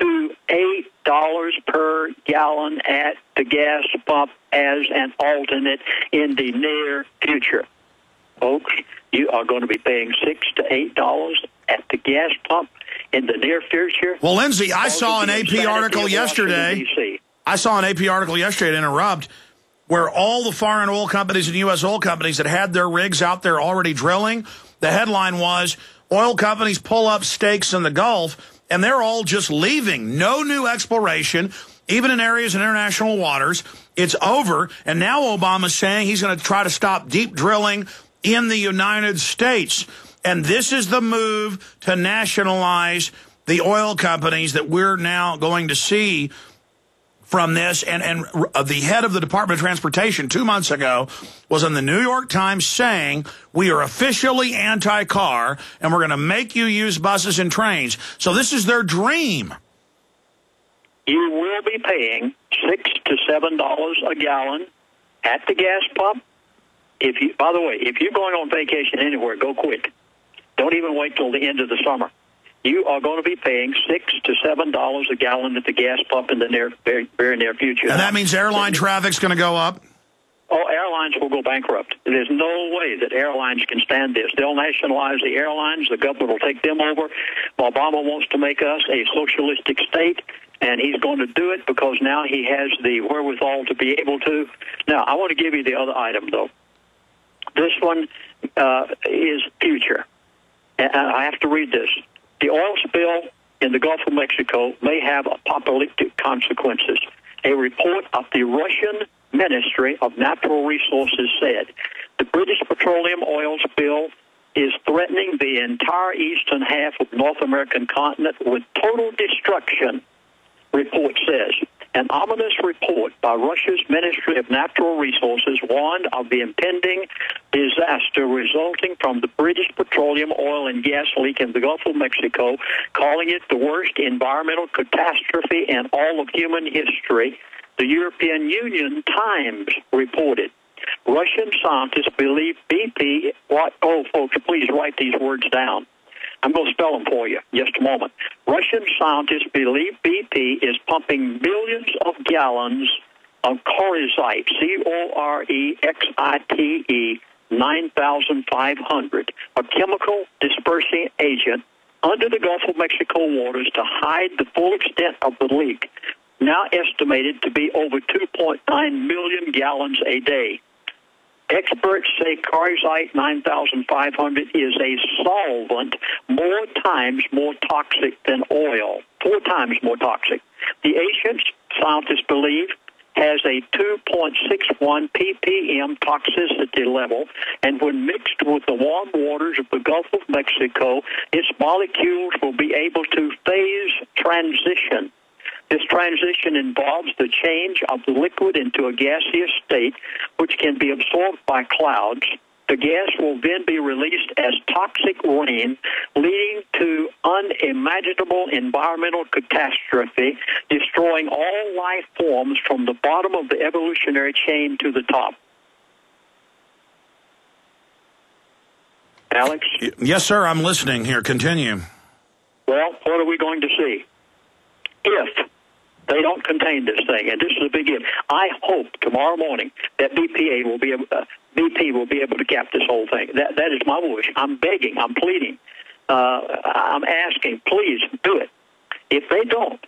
to $8 per gallon at the gas pump as an alternate in the near future. Folks, you are going to be paying $6 to $8 at the gas pump in the near future. Well, Lindsay, I saw an AP article yesterday. I saw an AP article yesterday to interrupt, where all the foreign oil companies and U.S. oil companies that had their rigs out there already drilling, the headline was, oil companies pull up stakes in the Gulf, and they're all just leaving. No new exploration, even in areas in international waters. It's over, and now Obama's saying he's going to try to stop deep drilling in the United States. And this is the move to nationalize the oil companies that we're now going to see from this. And the head of the Department of Transportation 2 months ago was in the New York Times saying, we are officially anti-car, and we're going to make you use buses and trains. So this is their dream. You will be paying $6 to $7 a gallon at the gas pump. By the way, if you're going on vacation anywhere, go quick. Don't even wait till the end of the summer. You are going to be paying $6 to $7 a gallon at the gas pump in the very, very near future. And that means airline traffic's going to go up? Oh, airlines will go bankrupt. There's no way that airlines can stand this. They'll nationalize the airlines. The government will take them over. Obama wants to make us a socialistic state, and he's going to do it because now he has the wherewithal to be able to. Now, I want to give you the other item, though. This one is future. And I have to read this. The oil spill in the Gulf of Mexico may have apocalyptic consequences. A report of the Russian Ministry of Natural Resources said the British petroleum oil spill is threatening the entire eastern half of North American continent with total destruction, report says. An ominous report by Russia's Ministry of Natural Resources warned of the impending disaster resulting from the British petroleum oil and gas leak in the Gulf of Mexico, calling it the worst environmental catastrophe in all of human history, the European Union Times reported. Russian scientists believe BP... Oh, folks, please write these words down. I'm going to spell them for you in just a moment. Russian scientists believe BP is pumping millions of gallons of Corexite, Corexite 9,500, a chemical dispersing agent, under the Gulf of Mexico waters to hide the full extent of the leak, now estimated to be over 2.9 million gallons a day. Experts say Corexite 9,500 is a solvent 4 times more toxic than oil, 4 times more toxic. The agent, scientists believe, has a 2.61 ppm toxicity level, and when mixed with the warm waters of the Gulf of Mexico, its molecules will be able to phase transition. This transition involves the change of the liquid into a gaseous state, which can be absorbed by clouds. The gas will then be released as toxic rain, leading to unimaginable environmental catastrophe, destroying all life forms from the bottom of the evolutionary chain to the top. Alex? Yes, sir, I'm listening here. Continue. Well, what are we going to see? If they don't contain this thing, and this is a big if. I hope tomorrow morning that BP will be able to cap this whole thing. That is my wish. I'm begging. I'm pleading. I'm asking. Please do it. If they don't,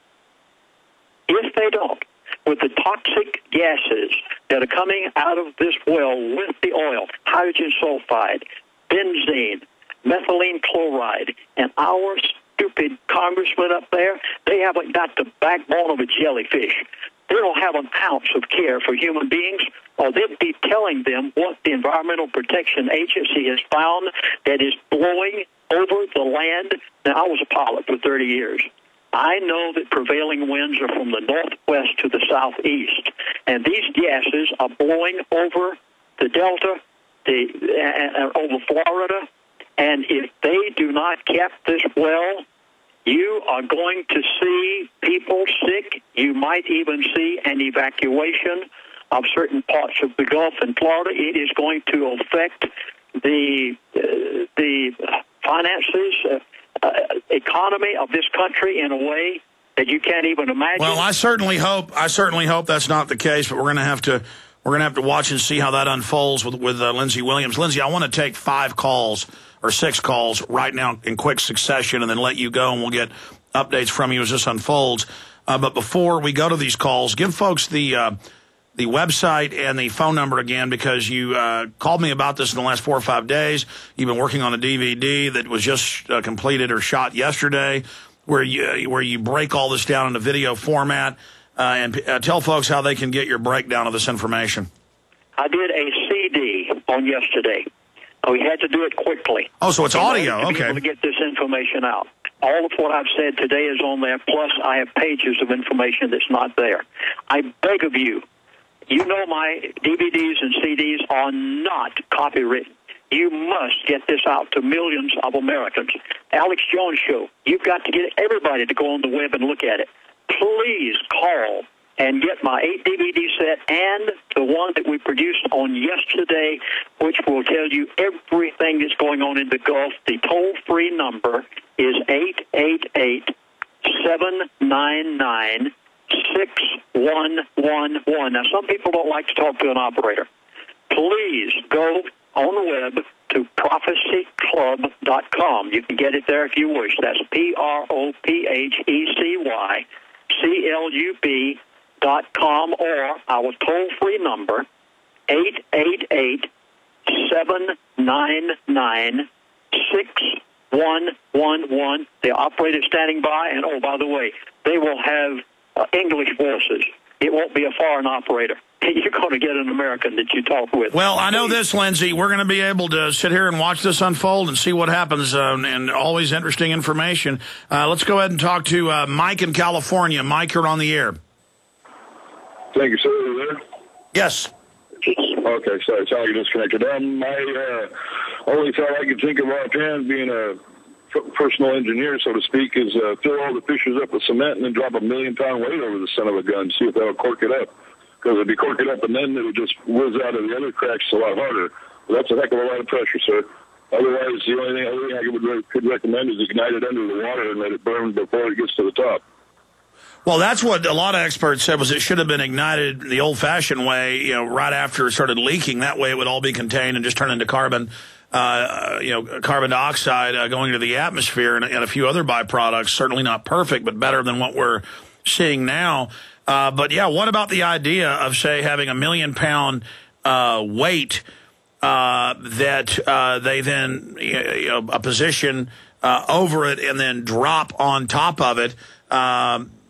with the toxic gases that are coming out of this well with the oil, hydrogen sulfide, benzene, methylene chloride, and our stupid congressmen up there, they haven't got the backbone of a jellyfish. They don't have an ounce of care for human beings, or they'd be telling them what the Environmental Protection Agency has found that is blowing over the land. Now, I was a pilot for 30 years. I know that prevailing winds are from the northwest to the southeast, and these gases are blowing over the Delta, over Florida, and if they do not cap this well, you are going to see people sick. You might even see an evacuation of certain parts of the Gulf and Florida. It is going to affect the finances, economy of this country in a way that you can't even imagine. Well, I certainly hope that's not the case, but we're going to have to watch and see how that unfolds with Lindsey Williams. Lindsey, I want to take 5 calls or 6 calls right now in quick succession and then let you go, and we'll get updates from you as this unfolds. But before we go to these calls, give folks the website and the phone number again, because you called me about this in the last 4 or 5 days. You've been working on a DVD that was just completed or shot yesterday, where you break all this down in a video format, and tell folks how they can get your breakdown of this information. I did a CD on yesterday. We had to do it quickly. Oh, so it's audio. To be okay. able to get this information out. All of what I've said today is on there, plus I have pages of information that's not there. I beg of you, you know my DVDs and CDs are not copywritten. You must get this out to millions of Americans. Alex Jones Show, you've got to get everybody to go on the web and look at it. Please call and get my 8 DVD set and the one that we produced on yesterday, which will tell you everything that's going on in the Gulf. The toll-free number is 888-799-6111. Now, some people don't like to talk to an operator. Please go on the web to prophecyclub.com. You can get it there if you wish. That's prophecyclub.com, or our toll-free number, 888-799-6111. The operator's standing by, and oh, by the way, they will have English voices. It won't be a foreign operator. You're going to get an American that you talk with. Well, I know this, Lindsey. We're going to be able to sit here and watch this unfold and see what happens, and always interesting information. Let's go ahead and talk to Mike in California. Mike, you're on the air. Thank you, sir. Are you there? Yes. Okay, sorry. Sorry, you disconnected. My only thought I could think of offhand, being a personal engineer, so to speak, is fill all the fissures up with cement and then drop a 1,000,000-pound weight over the son of a gun, see if that'll cork it up. Because if you cork it up and then it would just whiz out of the other cracks a lot harder. But that's a heck of a lot of pressure, sir. Otherwise, the only thing I could recommend is ignite it under the water and let it burn before it gets to the top. Well, that's what a lot of experts said, was it should have been ignited the old-fashioned way, right after it started leaking. That way it would all be contained and just turn into carbon dioxide going into the atmosphere, and a few other byproducts. Certainly not perfect, but better than what we're seeing now. But, yeah, what about the idea of, say, having a 1,000,000-pound weight that they then, a position over it and then drop on top of it?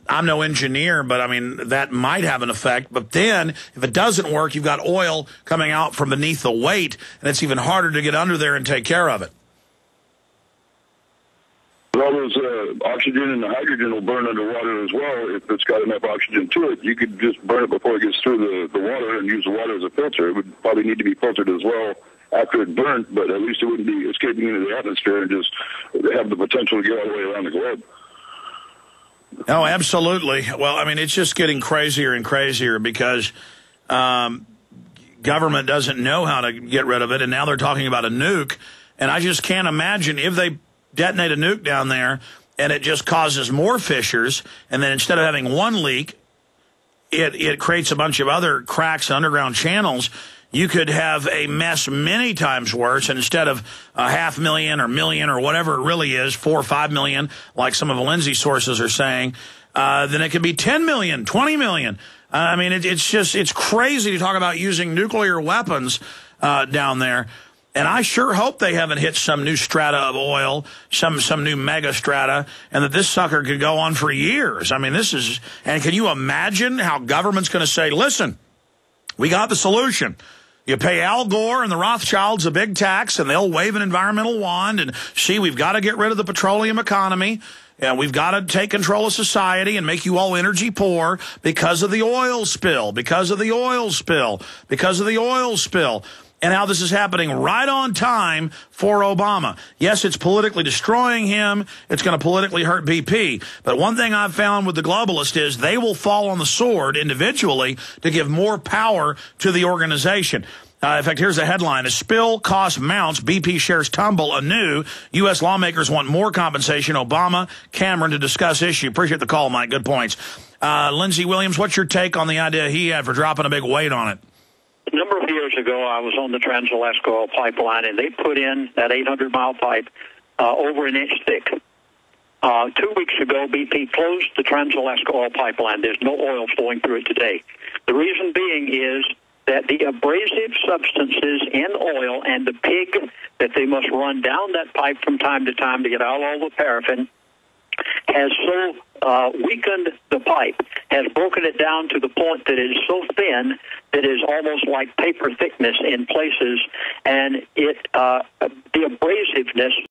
I'm no engineer, but, I mean, that might have an effect. But then, if it doesn't work, you've got oil coming out from beneath the weight, and it's even harder to get under there and take care of it. All those oxygen and the hydrogen will burn underwater as well. If it's got enough oxygen to it, you could just burn it before it gets through the water and use the water as a filter. It would probably need to be filtered as well after it burnt, but at least it wouldn't be escaping into the atmosphere and just have the potential to get all the way around the globe. Oh, absolutely. Well, I mean, it's just getting crazier and crazier because government doesn't know how to get rid of it, and now they're talking about a nuke. And I just can't imagine if they detonate a nuke down there and it just causes more fissures, and then instead of having one leak, it creates a bunch of other cracks and underground channels. You could have a mess many times worse, and instead of 500,000 or 1,000,000 or whatever it really is, 4 or 5 million, like some of the Lindsey sources are saying, then it could be 10 million, 20 million. I mean, it's crazy to talk about using nuclear weapons down there. And I sure hope they haven't hit some new strata of oil, some new mega strata, and that this sucker could go on for years. I mean, and can you imagine how government's going to say, listen, we got the solution. You pay Al Gore and the Rothschilds a big tax, and they'll wave an environmental wand, and see, we've got to get rid of the petroleum economy, and we've got to take control of society and make you all energy poor because of the oil spill, because of the oil spill, because of the oil spill. And how this is happening right on time for Obama. Yes, it's politically destroying him. It's going to politically hurt BP. But one thing I've found with the globalists is they will fall on the sword individually to give more power to the organization. In fact, here's the headline. As spill cost mounts, BP shares tumble anew. U.S. lawmakers want more compensation. Obama, Cameron to discuss issue. Appreciate the call, Mike. Good points. Lindsey Williams, what's your take on the idea he had for dropping a big weight on it? A number of years ago, I was on the Trans-Alaska Oil Pipeline, and they put in that 800-mile pipe over an inch thick. 2 weeks ago, BP closed the Trans-Alaska Oil Pipeline. There's no oil flowing through it today. The reason being is that the abrasive substances in oil and the pig that they must run down that pipe from time to time to get out all the paraffin has so weakened the pipe, has broken it down to the point that it is so thin that it is almost like paper thickness in places, and the abrasiveness